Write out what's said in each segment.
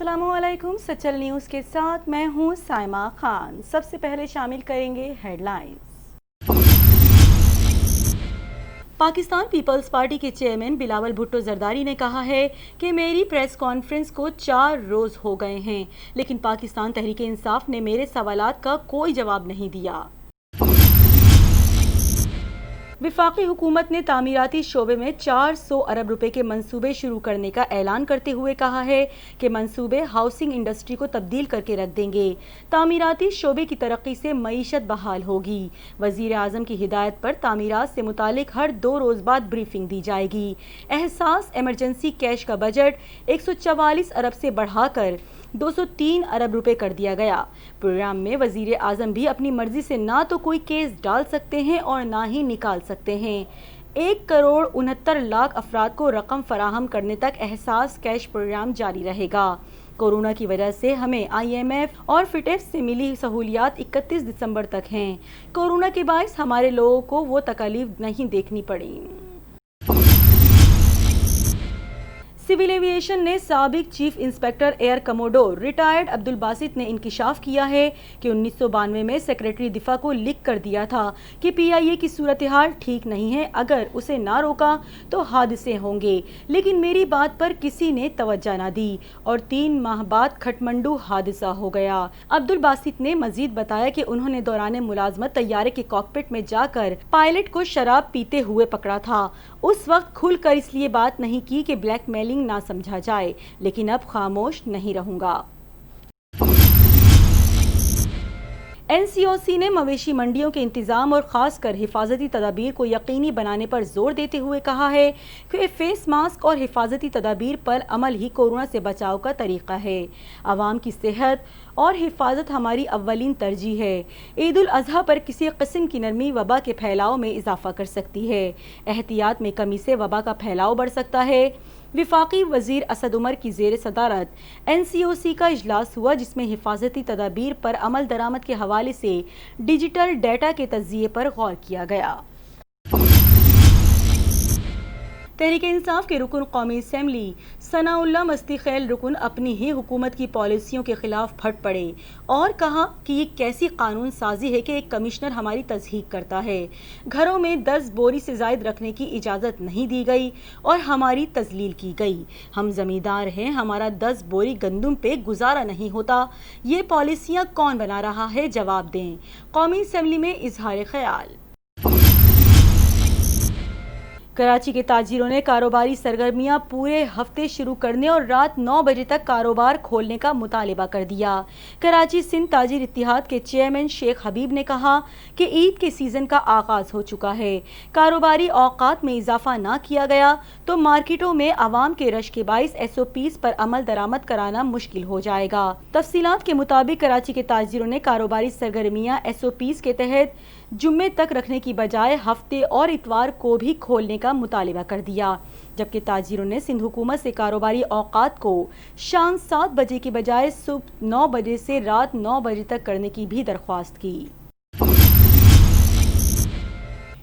अस्सलामु अलैकुम। सचल न्यूज़ के साथ मैं हूं साइमा खान। सबसे पहले शामिल करेंगे हेडलाइंस। पाकिस्तान पीपल्स पार्टी के चेयरमैन बिलावल भुट्टो जरदारी ने कहा है कि मेरी प्रेस कॉन्फ्रेंस को 4 रोज हो गए हैं, लेकिन पाकिस्तान तहरीक इंसाफ ने मेरे सवालात का कोई जवाब नहीं दिया। वफाकी हुकूमत ने तामीराती शोबे में 400 अरब रुपए के मंसूबे शुरू करने का ऐलान करते हुए कहा है कि मंसूबे हाउसिंग इंडस्ट्री को तब्दील करके रख देंगे। तामीराती शोबे की तरक्की से मईशत बहाल होगी। वजीर आजम की हिदायत पर तामीरात से मुतालिक हर 2 रोज बाद ब्रीफिंग दी जाएगी। एहसास इमरजेंसी कैश का बजट 144 अरब से बढ़ाकर 203 अरब रुपए कर दिया गया। प्रोग्राम में वजीर आजम भी अपनी मर्जी से ना तो कोई केस डाल सकते हैं और ना ही निकाल सकते हैं। 1,69,00,000 अफराद को रकम फराहम करने तक एहसास कैश प्रोग्राम जारी रहेगा। कोरोना की वजह से हमें IMF और फिटेफ से मिली सहूलियात 31 दिसंबर तक हैं। कोरोना के बायस हमारे लोगों को वो तकलीफ नहीं देखनी पड़ी। सिविल एविएशन ने साबिक chief inspector air commodore retired Abdul Basit ने इंकिशाफ किया है कि 1992 में सेक्रेटरी दिफा को लिख कर दिया था कि PIA की सूरत हाल ठीक नहीं है, अगर उसे ना रोका तो हादसे होंगे, लेकिन मेरी बात पर किसी ने तवज्जो ना दी और 3 माह बाद खटमंडू हादसा हो गया। अब्दुल बासित ने मजीद बताया कि उन्होंने दौरान मुलाजमत तैयारे के कॉकपिट में जाकर पायलट को शराब पीते हुए पकड़ा था। उस वक्त खुलकर इसलिए बात नहीं की कि ब्लैकमेलिंग ना समझा जाए, लेकिन अब खामोश नहीं रहूंगा। NCOC ने मवेशी मंडियों के इंतजाम और खासकर हिफाजती तदाबीर को यकीनी बनाने पर जोर देते हुए कहा है कि फेस मास्क और हिफाजती तदाबीर पर अमल ही कोरोना से बचाव का तरीका है। आवाम की सेहत और हिफाजत हमारी अव्वलीन तरजीह है। ईद उल अजहा पर किसी किस्म की नरमी वबा के फैलाव में इजाफा कर सकती है। एहतियात में कमी से वबा का फैलाव बढ़ सकता है। विफाकी वजीर असद उमर की ज़ेर सदारत NCOC का इजलास हुआ, जिसमें हिफाजती तदाबीर पर अमल दरामद के हवाले से डिजिटल डाटा के तज्जिये पर गौर किया गया। तहरीक इंसाफ के रुकन कौमी असम्बली सनाउल्लाह मस्ती खैल रुकन अपनी ही हुकूमत की पॉलिसियों के खिलाफ फट पड़े और कहा कि ये कैसी कानून साजी है कि एक कमिश्नर हमारी तस्दीक करता है। घरों में 10 बोरी से जायद रखने की इजाज़त नहीं दी गई और हमारी तजलील की गई। हम जमींदार हैं, हमारा 10 बोरी गंदुम पे गुजारा नहीं होता। ये पॉलिसियाँ कौन बना रहा है, जवाब दें। कौमी असम्बली में इजहार ख्याल। कराची के ताजिरों ने कारोबारी सरगर्मियां पूरे हफ्ते शुरू करने और रात 9 बजे तक कारोबार खोलने का मुतालिबा कर दिया। कराची सिंध ताजिर इत्तिहाद के चेयरमैन शेख हबीब ने कहा कि ईद के सीज़न का आगाज हो चुका है। कारोबारी औकात में इजाफा ना किया गया तो मार्केटों में आवाम के रश के बाइस SOPs पर अमल दरामद कराना मुश्किल हो जाएगा। तफसीलात के मुताबिक कराची के ताजिरों ने कारोबारी सरगर्मियां SOPs के तहत जुम्मे तक रखने की बजाय हफ्ते और इतवार को भी खोलने का मुतालिबा कर दिया, जबकि ताजिरों ने सिंध हुकूमत से कारोबारी औकात को शाम 7 बजे की बजाय सुबह 9 बजे से रात 9 बजे तक करने की भी दरख्वास्त की।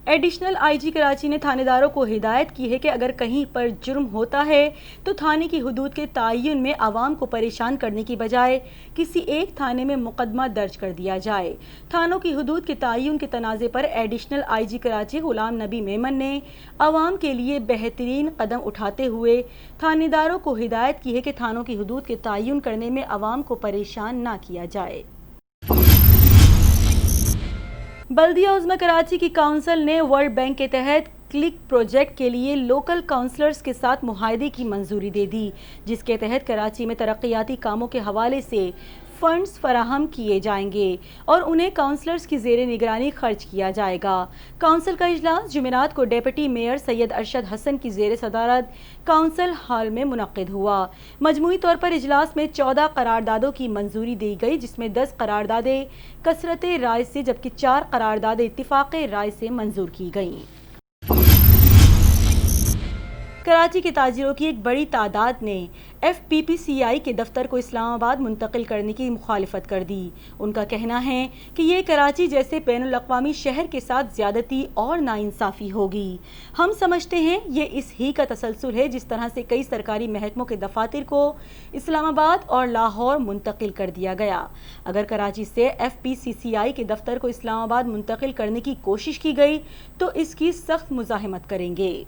एडिशनल IG कराची ने थानेदारों को हिदायत की है कि अगर कहीं पर जुर्म होता है तो थाने की हदूद के तायन में आवाम को परेशान करने की बजाय किसी एक थाने में मुकदमा दर्ज कर दिया जाए। थानों की हदूद के तायन के तनाज़े पर एडिशनल IG कराची गुलाम नबी मेमन ने आवाम के लिए बेहतरीन कदम उठाते हुए थानेदारों को हिदायत की है कि थानों की हदूद के तायन करने में आवाम को परेशान ना किया जाए। बल्दिया उज़्मा कराची की काउंसिल ने वर्ल्ड बैंक के तहत क्लिक प्रोजेक्ट के लिए लोकल काउंसलर्स के साथ मुआहदे की मंजूरी दे दी, जिसके तहत कराची में तरक्याती कामों के हवाले से फंड्स फराहम किए जाएंगे और उन्हें काउंसलर्स की ज़ेरे निगरानी खर्च किया जाएगा। काउंसिल का इजलास जुमेरात को डेप्यूटी मेयर सैयद अरशद हसन की ज़ेरे सदारत काउंसिल हॉल में मुनक्किद हुआ। मजमूई तौर पर इजलास में 14 करारदादों की मंजूरी दी गई, जिसमें 10 करारदादें कसरत राय से जबकि 4 करारदादें इत्तिफाक़ राय से मंजूर की गईं। کراچی کے تاجروں کی ایک بڑی تعداد نے FPPCI کے دفتر کو اسلام آباد منتقل کرنے کی مخالفت کر دی۔ ان کا کہنا ہے کہ یہ کراچی جیسے بین الاقوامی شہر کے ساتھ زیادتی اور ناانصافی ہوگی۔ ہم سمجھتے ہیں یہ اس ہی کا تسلسل ہے جس طرح سے کئی سرکاری محکموں کے دفاتر کو اسلام آباد اور لاہور منتقل کر دیا گیا۔ اگر کراچی سے FPCCI کے دفتر کو اسلام آباد منتقل کرنے کی کوشش کی گئی تو اس کی سخت مزاحمت کریں گے۔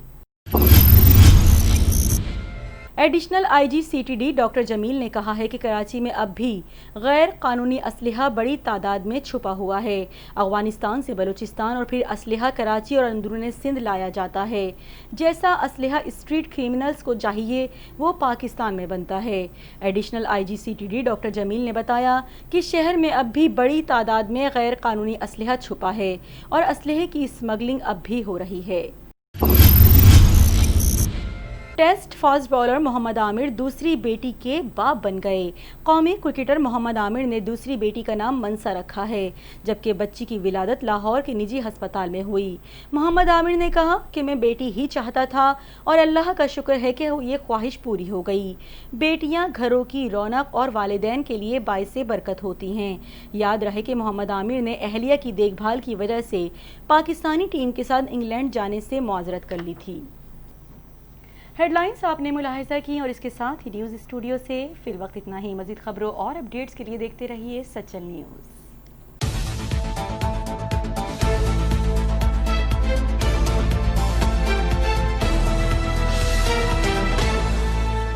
ایڈیشنل IG CTD ڈاکٹر جمیل نے کہا ہے کہ کراچی میں اب بھی غیر قانونی اسلحہ بڑی تعداد میں چھپا ہوا ہے۔ افغانستان سے بلوچستان اور پھر اسلحہ کراچی اور اندرون سندھ لایا جاتا ہے۔ جیسا اسلحہ اسٹریٹ کریمنلز کو چاہیے وہ پاکستان میں بنتا ہے۔ ایڈیشنل IG CTD ڈاکٹر جمیل نے بتایا کہ شہر میں اب بھی بڑی تعداد میں غیر قانونی اسلحہ چھپا ہے اور اسلحے کی اسمگلنگ اب بھی ہو رہی ہے۔ ٹیسٹ فاسٹ بالر محمد عامر دوسری بیٹی کے باپ بن گئے۔ قومی کرکٹر محمد عامر نے دوسری بیٹی کا نام منسا رکھا ہے، جبکہ بچی کی ولادت لاہور کے نجی ہسپتال میں ہوئی۔ محمد عامر نے کہا کہ میں بیٹی ہی چاہتا تھا اور اللہ کا شکر ہے کہ یہ خواہش پوری ہو گئی۔ بیٹیاں گھروں کی رونق اور والدین کے لیے باعث برکت ہوتی ہیں۔ یاد رہے کہ محمد عامر نے اہلیہ کی دیکھ بھال کی وجہ سے پاکستانی ٹیم کے ساتھ انگلینڈ جانے سے معذرت کر لی تھی۔ ہیڈ لائنز آپ نے ملاحظہ کی اور اس کے ساتھ ہی نیوز اسٹوڈیو سے فی الوقت اتنا ہی۔ مزید خبروں اور اپڈیٹس کے لیے دیکھتے رہیے سچل نیوز۔